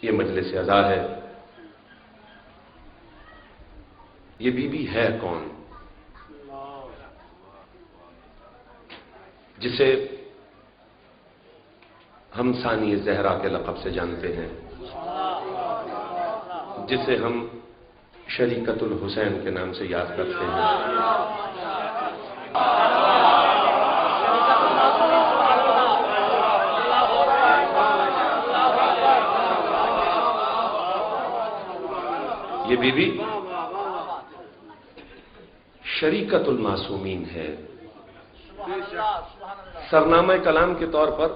یہ مجلس عزا ہے، یہ بی بی ہے کون جسے ہم ثانی زہرا کے لقب سے جانتے ہیں، جسے ہم شریکت الحسین کے نام سے یاد کرتے ہیں؟ یہ بی بی شریکت المعصومین ہے۔ سرنامہ کلام کے طور پر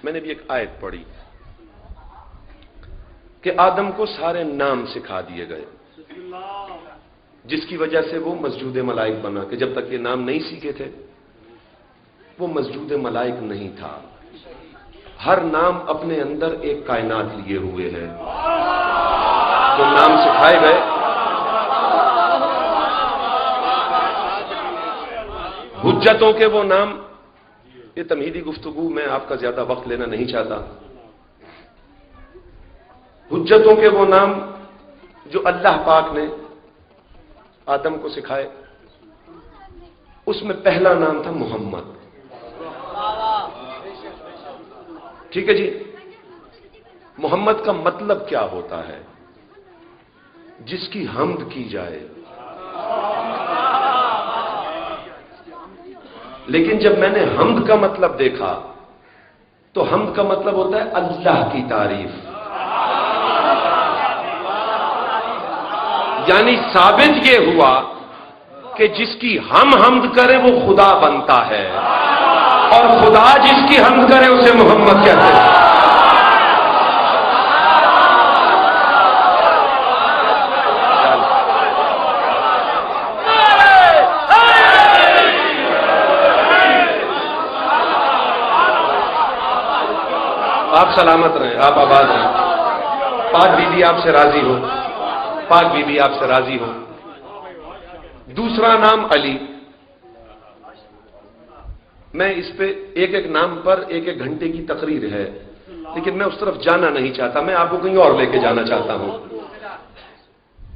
میں نے بھی ایک آیت پڑھی کہ آدم کو سارے نام سکھا دیے گئے، جس کی وجہ سے وہ مسجود ملائک بنا، کہ جب تک یہ نام نہیں سیکھے تھے وہ مسجود ملائک نہیں تھا۔ ہر نام اپنے اندر ایک کائنات لیے ہوئے ہے۔ جو نام سکھائے گئے حجتوں کے وہ نام، یہ تمہیدی گفتگو میں آپ کا زیادہ وقت لینا نہیں چاہتا۔ حجتوں کے وہ نام جو اللہ پاک نے آدم کو سکھائے، اس میں پہلا نام تھا محمد۔ ٹھیک ہے جی، محمد کا مطلب کیا ہوتا ہے؟ جس کی حمد کی جائے۔ لیکن جب میں نے حمد کا مطلب دیکھا تو حمد کا مطلب ہوتا ہے اللہ کی تعریف، یعنی ثابت یہ ہوا کہ جس کی ہم حمد کریں وہ خدا بنتا ہے، اور خدا جس کی حمد کرے اسے محمد کہتے ہیں۔ آپ سلامت رہیں، آپ آباد رہیں، پاک بی بی آپ سے راضی ہو، پاک بی بی آپ سے راضی ہو۔ دوسرا نام علی، میں اس پہ ایک ایک نام پر ایک ایک گھنٹے کی تقریر ہے، لیکن میں اس طرف جانا نہیں چاہتا، میں آپ کو کہیں اور لے کے جانا چاہتا ہوں۔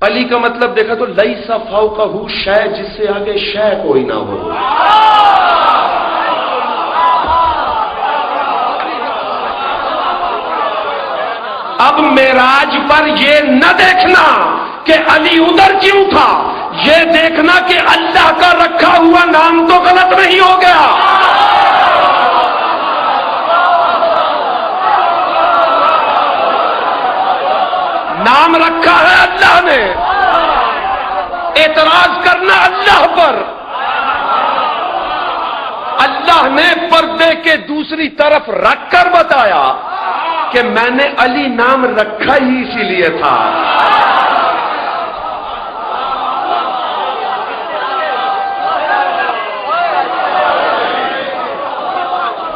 علی کا مطلب دیکھا تو لیس فوقہ شے، جس سے آگے شے کوئی نہ ہو۔ اب معراج پر یہ نہ دیکھنا کہ علی ادھر کیوں تھا، یہ دیکھنا کہ اللہ کا رکھا ہوا نام تو غلط نہیں ہو گیا۔ نام رکھا ہے اللہ نے، اعتراض کرنا اللہ پر۔ اللہ نے پردے کے دوسری طرف رکھ کر بتایا کہ میں نے علی نام رکھا ہی اسی لیے تھا۔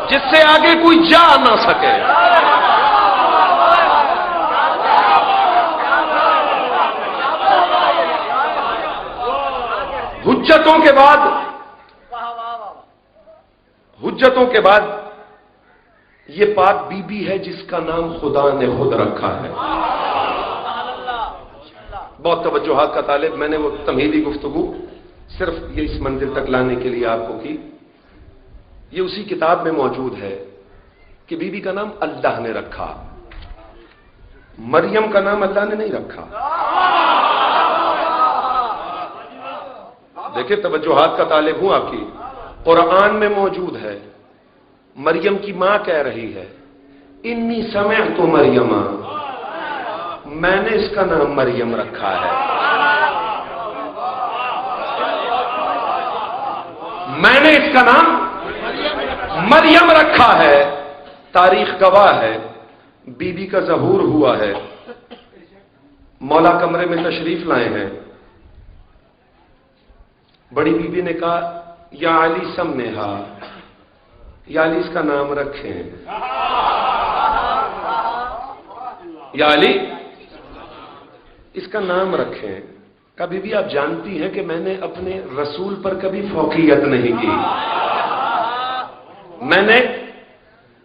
جس سے آگے کوئی جا نہ سکے۔ حجتوں کے بعد یہ پاک بی بی ہے جس کا نام خدا نے خود رکھا ہے۔ بہت توجہات کا طالب، میں نے وہ تمہیدی گفتگو صرف یہ اس منزل تک لانے کے لیے آپ کو کی۔ یہ اسی کتاب میں موجود ہے کہ بی بی کا نام اللہ نے رکھا، مریم کا نام اللہ نے نہیں رکھا۔ دیکھیں توجہات کا طالب ہوں آپ کی، قرآن میں موجود ہے، مریم کی ماں کہہ رہی ہے انی سمعت مریم، میں نے اس کا نام مریم رکھا ہے، میں نے اس کا نام مریم رکھا ہے۔ تاریخ گواہ ہے، بی بی کا ظہور ہوا ہے، مولا کمرے میں تشریف لائے ہیں، بڑی بی بی نے کہا یا علی سمھا، یا علی اس کا نام رکھیں، یا علی اس کا نام رکھیں۔ کبھی بھی آپ جانتی ہیں کہ میں نے اپنے رسول پر کبھی فوقیت نہیں کی، میں نے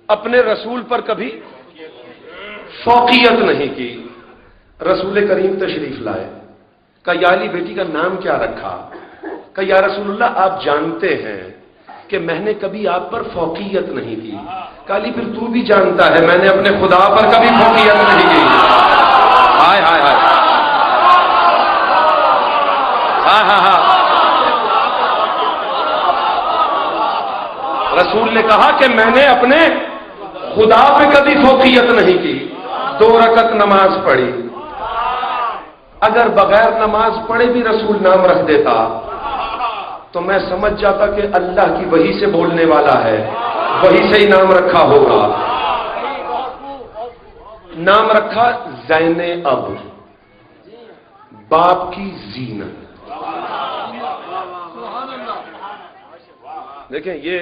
اپنے رسول پر کبھی فوقیت نہیں کی. رسول کریم تشریف لائے, کہا یا علی بیٹی کا نام کیا رکھا؟ کہا یا رسول اللہ آپ جانتے ہیں کہ میں نے کبھی آپ پر فوقیت نہیں کی. کہا علی پھر تو بھی جانتا ہے میں نے اپنے خدا پر کبھی فوقیت نہیں کی. ہائے ہائے ہائے, ہاں ہاں ہاں. رسول نے کہا کہ میں نے اپنے خدا پہ کبھی فوقیت نہیں کی. 2 رکعت نماز پڑھی. اگر بغیر نماز پڑھے بھی رسول نام رکھ دیتا تو میں سمجھ جاتا کہ اللہ کی وحی سے بولنے والا ہے, وحی سے ہی نام رکھا ہوگا. نام رکھا زینب, باپ کی زینت. دیکھیں یہ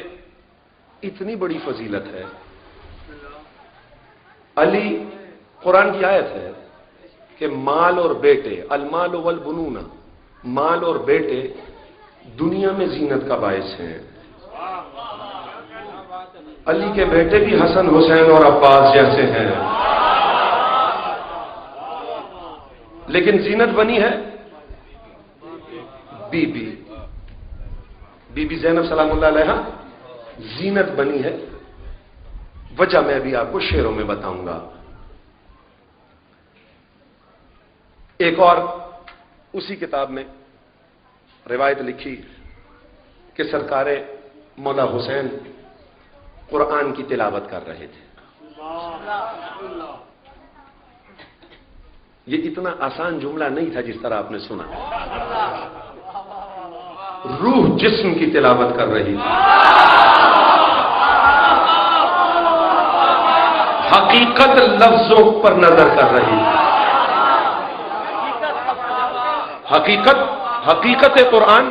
اتنی بڑی فضیلت ہے. علی, قرآن کی آیت ہے کہ مال اور بیٹے, المال والبنون, مال اور بیٹے دنیا میں زینت کا باعث ہیں. علی کے بیٹے بھی حسن حسین اور عباس جیسے ہیں, لیکن زینت بنی ہے بی بی زینب سلام اللہ علیہا زینت بنی ہے. وجہ میں بھی آپ کو شعروں میں بتاؤں گا. ایک اور اسی کتاب میں روایت لکھی کہ سرکار مولا حسین قرآن کی تلاوت کر رہے تھے. یہ اتنا آسان جملہ نہیں تھا جس طرح آپ نے سنا. روح جسم کی تلاوت کر رہی تھی, حقیقت لفظوں پر نظر کر رہی تھی. حقیقت قرآن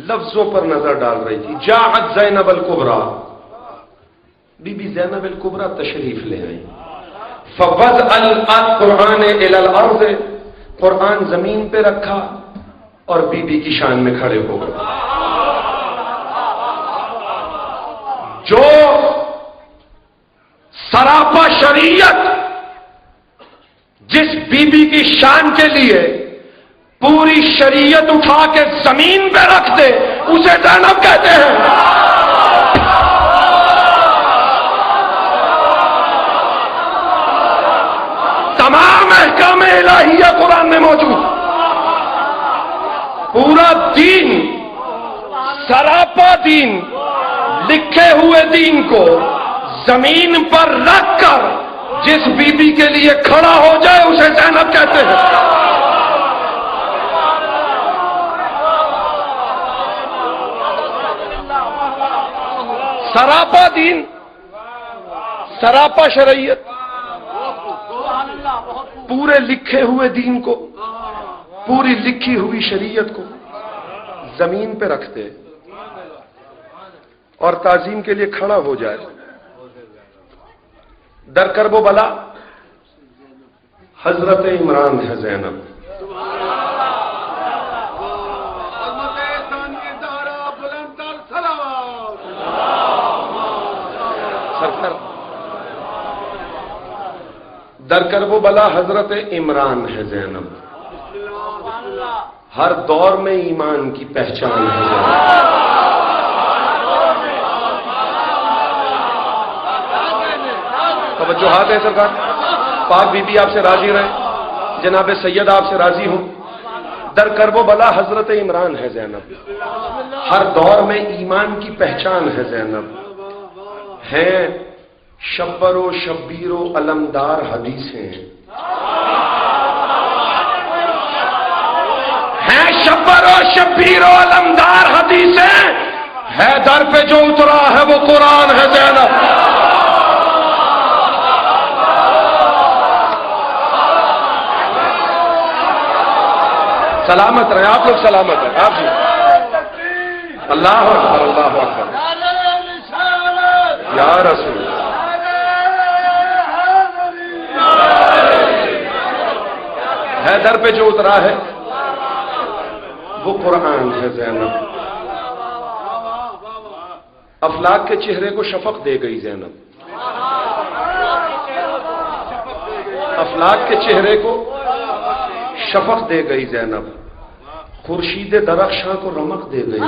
لفظوں پر نظر ڈال رہی تھی. جاءت زینب الکبریٰ, بی بی زینب الکبریٰ تشریف لے آئی. فوضع القرآن الی الارض, قرآن زمین پہ رکھا اور بی بی کی شان میں کھڑے ہو گئے. جو سراپا شریعت جس بی بی کی شان کے لیے پوری شریعت اٹھا کے زمین پہ رکھ دے اسے زینب کہتے ہیں. تمام احکام الہیہ قرآن میں موجود. پورا دین, سراپا دین, لکھے ہوئے دین کو زمین پر رکھ کر جس بی بی کے لیے کھڑا ہو جائے اسے زینب کہتے ہیں. سراپا دین, سراپا شریعت, پورے لکھے ہوئے دین کو, پوری لکھی ہوئی شریعت کو زمین پہ رکھتے اور تعظیم کے لیے کھڑا ہو جائے. در کرب و بلا حضرت عمران ہے زینب. در کرب و بلا حضرت عمران ہے زینب. ہر دور میں ایمان کی پہچان ہے زینب. توجہات ہے سرکار. پاک بی بی آپ سے راضی رہے, جناب سید آپ سے راضی ہوں. در کرب و بلا حضرت عمران ہے زینب. ہر دور میں ایمان کی پہچان ہے زینب. ہیں شبر و شبیر و علمدار حدیثیں, ہیں شبر و شبیر و علمدار حدیثیں, ہے در پہ جو اترا ہے وہ قرآن ہے زینب. سلامت رہے آپ لوگ, سلامت ہیں آپ جی. اللہ اکبر, اللہ اکبر, یا رسول. ہے در پہ جو اترا ہے وہ قرآن ہے زینب. افلاک کے چہرے کو شفق دے گئی زینب. افلاک کے چہرے کو شفق دے گئی زینب، خورشید درخشاں کو رمق دے گئی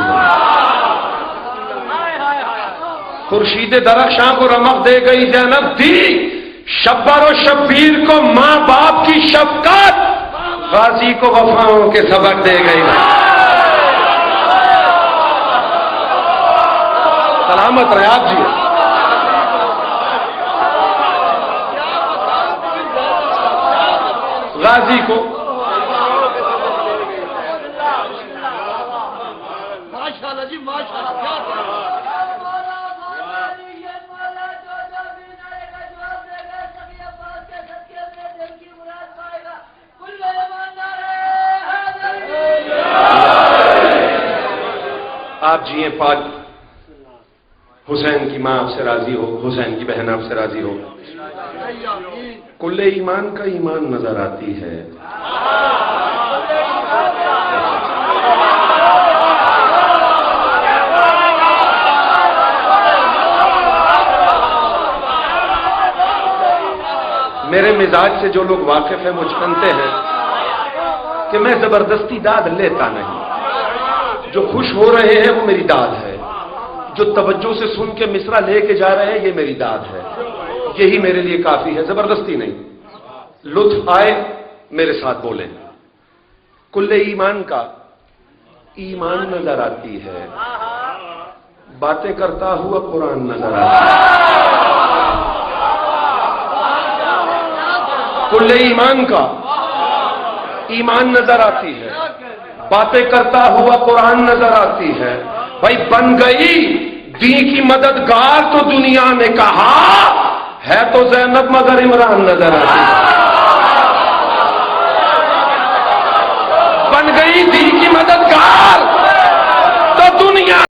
خورشید درخشاں کو رمق دے گئی زینب، دی شبر و شبیر کو ماں باپ کی شفقت، غازی کو وفاؤں کے سبق دے گئی سلامت رہے آپ جی۔ غازی کو آپ جیئیں پاک، حسین کی ماں آپ سے راضی ہو، حسین کی بہن آپ سے راضی ہو۔ کل ایمان کا ایمان نظر آتی ہے، میرے مزاج سے جو لوگ واقف ہیں وہ جانتے ہیں کہ میں زبردستی داد لیتا نہیں، جو خوش ہو رہے ہیں وہ میری داد ہے، جو توجہ سے سن کے مصرع لے کے جا رہے ہیں یہ میری داد ہے، یہی میرے لیے کافی ہے، زبردستی نہیں۔ لطف آئے میرے ساتھ بولیں۔ کل ایمان کا ایمان نظر آتی ہے، باتیں کرتا ہوا قرآن نظر آتا ہے۔ کل ایمان کا ایمان نظر آتی ہے، باتیں کرتا ہوا قرآن نظر آتی ہے۔ بھائی بن گئی دین کی مددگار تو دنیا نے کہا ہے تو زینب مگر عمران نظر آتی ہے۔